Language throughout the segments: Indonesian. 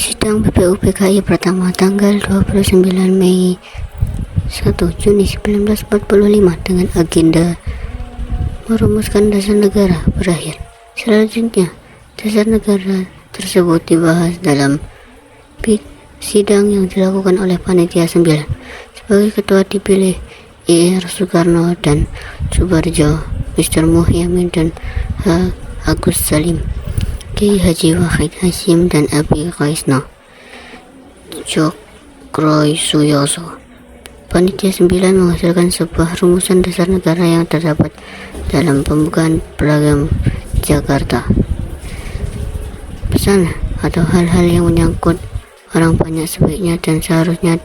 Sidang BPUPKI pertama tanggal 29 Mei 1 Juni 1945 dengan agenda merumuskan dasar negara berakhir. Selanjutnya, dasar negara tersebut dibahas dalam sidang yang dilakukan oleh Panitia 9. Sebagai ketua dipilih Ir Soekarno dan Subarjo, Mr. Muhyamin dan Agus Salim, Kiai Haji Wahid Hasyim dan Abi Kaisno Cokroy Suyoso. Panitia 9 menghasilkan sebuah rumusan dasar negara yang terdapat dalam pembukaan Piagam Jakarta. Pesan atau hal-hal yang menyangkut orang banyak sebaiknya dan seharusnya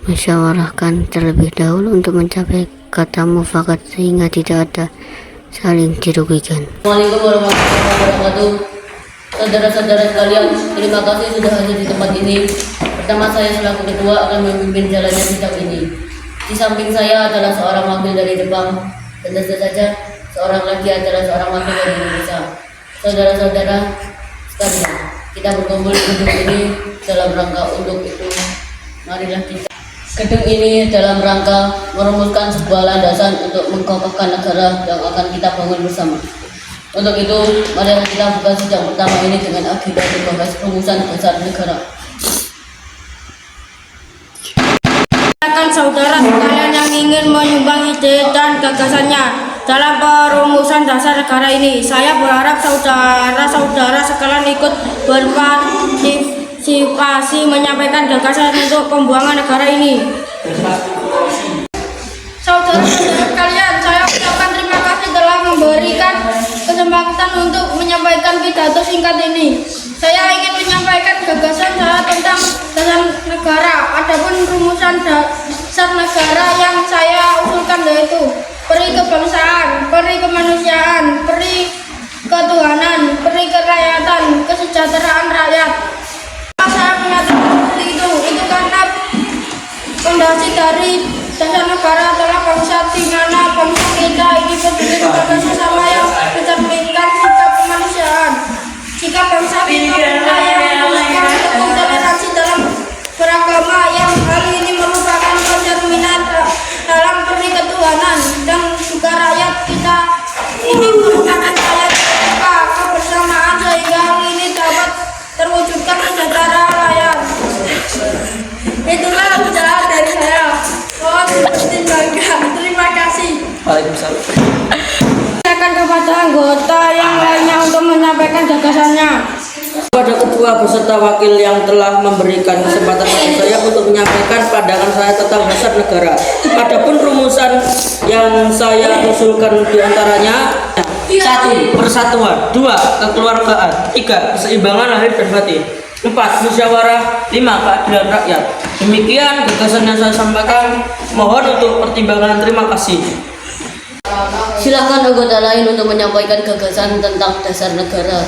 dimusyawarahkan terlebih dahulu untuk mencapai kata mufakat sehingga tidak ada saling dirugikan. Assalamualaikum warahmatullahi wabarakatuh. Saudara-saudara sekalian, terima kasih sudah hadir di tempat ini. Pertama, saya selaku ketua akan memimpin jalannya sidang ini. Di samping saya adalah seorang wakil dari Jepang, dan tentu saja seorang lagi adalah seorang wakil dari Indonesia. Saudara-saudara sekalian, kita berkumpul di gedung ini dalam rangka untuk itu. Marilah kita. Gedung ini dalam rangka merumuskan sebuah landasan untuk mengkokohkan negara yang akan kita bangun bersama. Untuk itu, mari kita buka sidang pertama ini dengan agenda membahas rumusan dasar negara. Silakan saudara sekalian yang ingin menyumbang ide dan gagasannya dalam perumusan dasar negara ini. Saya berharap saudara-saudara sekalian ikut berpartisipasi menyampaikan gagasan untuk pembuangan negara ini. Saudara-saudara sekalian, saya ucapkan terima kasih telah memberikan kesempatan untuk menyampaikan pidato singkat ini. Saya ingin menyampaikan gagasan saya tentang dasar negara. Adapun rumusan dasar negara yang saya usulkan yaitu peri kebangsaan, peri kemanusiaan, peri ketuhanan, peri kerakyatan, kesejahteraan rakyat. Saya menyatakan seperti itu karena fondasi dari dasar negara adalah bangsa, di mana bangsa kita ini berdiri sebagai sesama yang mencerminkan sikap kemanusiaan. Jika bangsa kita meneruskan teguh toleransi dalam beragama, yang hal ini merupakan pencerminan dalam peri ketuhanan, dan juga rakyat kita ini merupakan rakyat kebersamaan, sehingga hal ini dapat terwujudkan sejahtera rakyat. Itulah ucapan dari saya. Mohon dipertimbangkan. Terima kasih. Waalaikumsalam. Silakan kepada anggota yang lainnya untuk menyampaikan gagasannya. Kepada ketua beserta wakil yang telah memberikan kesempatan pada saya untuk menyampaikan pandangan saya tentang dasar negara. Adapun rumusan yang saya usulkan diantaranya: 1. Persatuan, 2. Kekeluargaan, 3. Keseimbangan lahir dan batin, 4. Musyawarah, 5. Keadilan rakyat. Demikian gagasan yang saya sampaikan. Mohon untuk pertimbangan. Terima kasih. Silakan anggota lain untuk menyampaikan gagasan tentang dasar negara.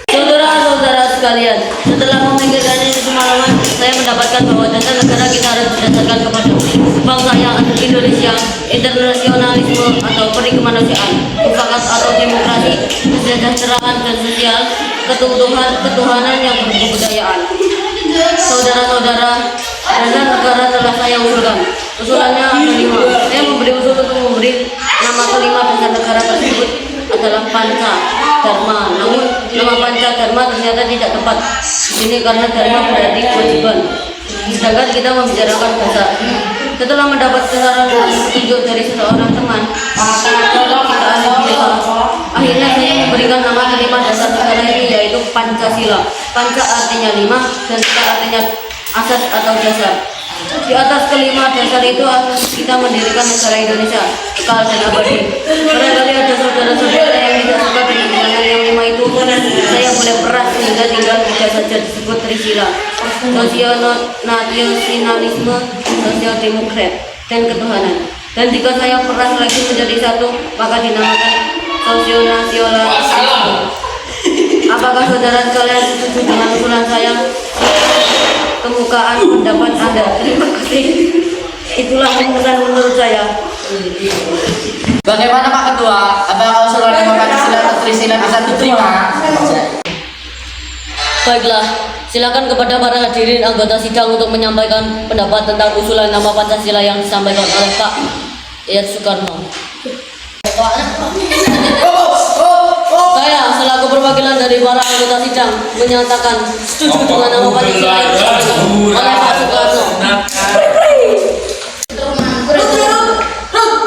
Saudara-saudara sekalian, setelah memikirkan ini semalaman, saya mendapatkan bahwa dasar negara kita harus berdasarkan kepada bangsa yang ada di Indonesia, internasionalisme atau peri kemanusiaan, mufakat atau demokrasi, kesejahteraan dan sosial, ketuhanan yang berkebudayaan. Saudara-saudara, dasar negara telah saya usulkan. Usulannya ada 5. Saya memberi usul untuk memberi nama kelima dasar negara tersebut adalah Panca Dharma. Namun nama Panca Dharma ternyata tidak tepat di sini karena Dharma berarti kewajiban, sedangkan kita membicarakan dasar. Setelah mendapat saran dan petunjuk dari seseorang teman, akhirnya saya memberikan nama kelima dasar negara ini, yaitu Pancasila. Panca artinya 5 dan Sila artinya asas atau dasar. Di atas kelima dasar itu kita mendirikan negara Indonesia kekal dan abadi. Barangkali ada saudara-saudara yang tidak suka dengan yang 5 itu, saya boleh peras sehingga tinggal 3 saja disebut Trisila: nasionalisme, sosial demokrat, dan ketuhanan. Dan jika saya peras lagi menjadi 1, maka dinamakan sosionasionalisme. Apakah saudara sekalian setuju dengan usulan saya? Kemukaan pendapat Anda. Terima kasih. Itulah rumusan menurut saya. Bagaimana Pak Ketua? Apakah usulan 5 Pancasila atau Trisila bisa diterima? Baiklah, Silakan kepada para hadirin anggota sidang untuk menyampaikan pendapat tentang usulan nama Pancasila yang disampaikan oleh Pak Yayat Soekarno. Saya selaku perwakilan dari para anggota sidang menyatakan setuju dengan nama Pancasila yang disampaikan oleh Pak Soekarno.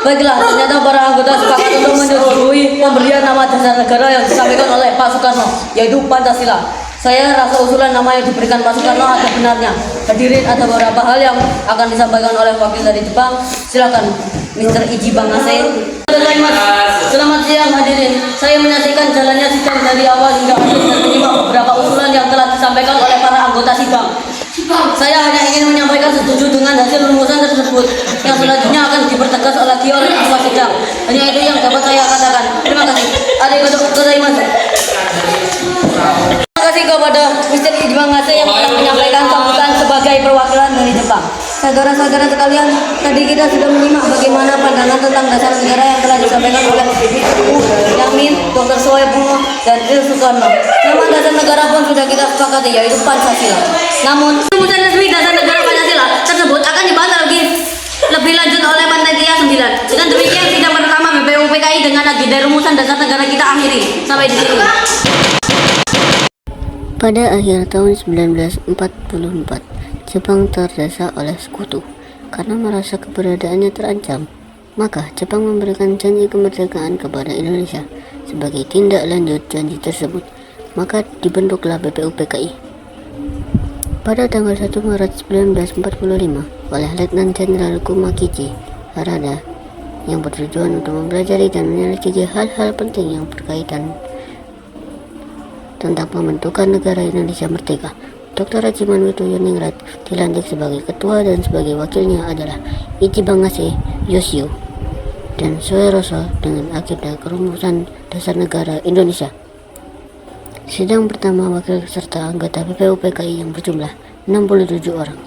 Baiklah, ternyata para anggota sepakat untuk menyetujui pemberian nama dasar negara yang disampaikan oleh Pak Soekarno, yaitu Pancasila. Saya rasa usulan nama yang diberikan Pak Soekarno ada benarnya. Hadirin, ada beberapa hal yang akan disampaikan oleh wakil dari Jepang. Silakan, Mr. Iji Bangase. Selamat siang hadirin. Saya menyaksikan jalannya sidang dari awal hingga akhir dan menyimak beberapa usulan yang telah disampaikan oleh para anggota sidang. Saya hanya ingin menyampaikan setuju dengan hasil rumusan tersebut yang selanjutnya akan dipertegas lagi oleh ketua sidang. Hanya itu yang dapat saya katakan. Terima kasih. Terima kasih kepada Mr. Ijbangase yang telah menyampaikan sambutan sebagai perwakilan dari Jepang. Saudara-saudara sekalian, tadi kita sudah menyimak bagaimana pandangan tentang dasar negara yang telah disampaikan oleh Ibu Yamin, Dr. Soebono, dan Il Soekarno. Nama dasar negara pun sudah kita sepakati, yaitu Pancasila. Namun, rumusan resmi dasar negara Pancasila tersebut akan dibahas lagi lebih lanjut oleh Panitia 9. Dengan demikian, sidang pertama BPUPKI dengan agenda rumusan dasar negara kita akhiri. Sampai di sini. Pada akhir tahun 1944, Jepang terdesak oleh sekutu karena merasa keberadaannya terancam. Maka Jepang memberikan janji kemerdekaan kepada Indonesia. Sebagai tindak lanjut janji tersebut, maka dibentuklah BPUPKI. Pada tanggal 1 Maret 1945 oleh Letnan Jenderal Kumakichi Harada yang bertujuan untuk mempelajari dan menyelidiki hal-hal penting yang berkaitan tentang pembentukan negara Indonesia Merdeka. Dr. Rajiman Widoyoningrat dilantik sebagai ketua dan sebagai wakilnya adalah Ichi Bangase Yoshio dan Soeroso dengan agenda kerumusan dasar negara Indonesia. Sidang pertama wakil serta anggota BPUPKI yang berjumlah 67 orang.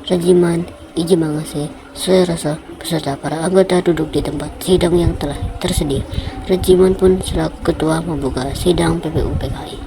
Rajiman, Ichi Bangase, Soeroso beserta para anggota duduk di tempat sidang yang telah tersedia. Rajiman pun selaku ketua membuka sidang BPUPKI.